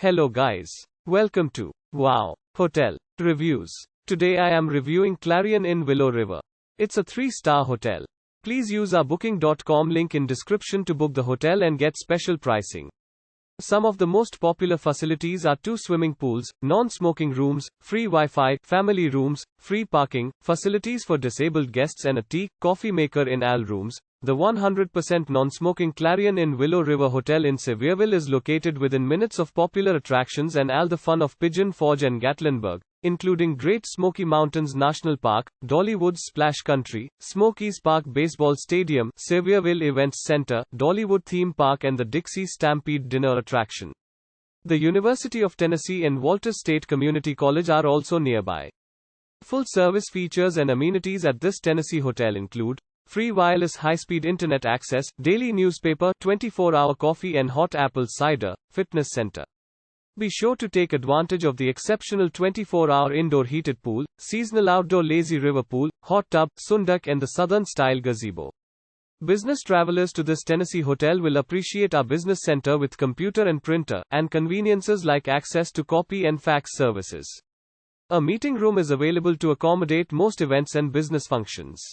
Hello guys. Welcome to Wow Hotel Reviews. Today I am reviewing Clarion Inn Willow River. It's a 3-star hotel. Please use our booking.com link in description to book the hotel and get special pricing. Some of the most popular facilities are 2 swimming pools, non-smoking rooms, free Wi-Fi, family rooms, free parking, facilities for disabled guests and a tea, coffee maker in all rooms. The 100% non-smoking Clarion Inn Willow River Hotel in Sevierville is located within minutes of popular attractions and all the fun of Pigeon Forge and Gatlinburg, including Great Smoky Mountains National Park, Dollywood Splash Country, Smokies Park Baseball Stadium, Sevierville Events Center, Dollywood Theme Park and the Dixie Stampede dinner attraction. The University of Tennessee and Walters State Community College are also nearby. Full-service features and amenities at this Tennessee hotel include free wireless high-speed internet access, daily newspaper, 24-hour coffee and hot apple cider, fitness center. Be sure to take advantage of the exceptional 24-hour indoor heated pool, seasonal outdoor lazy river pool, hot tub, sundeck and the southern-style gazebo. Business travelers to this Tennessee hotel will appreciate our business center with computer and printer, and conveniences like access to copy and fax services. A meeting room is available to accommodate most events and business functions.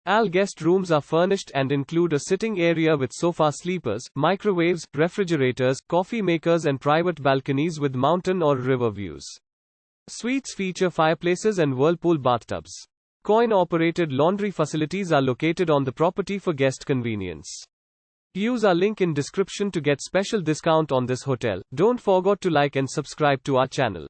All guest rooms are furnished and include a sitting area with sofa sleepers, microwaves, refrigerators, coffee makers and private balconies with mountain or river views. Suites feature fireplaces and whirlpool bathtubs. Coin-operated laundry facilities are located on the property for guest convenience. Use our link in description to get special discount on this hotel. Don't forget to like and subscribe to our channel.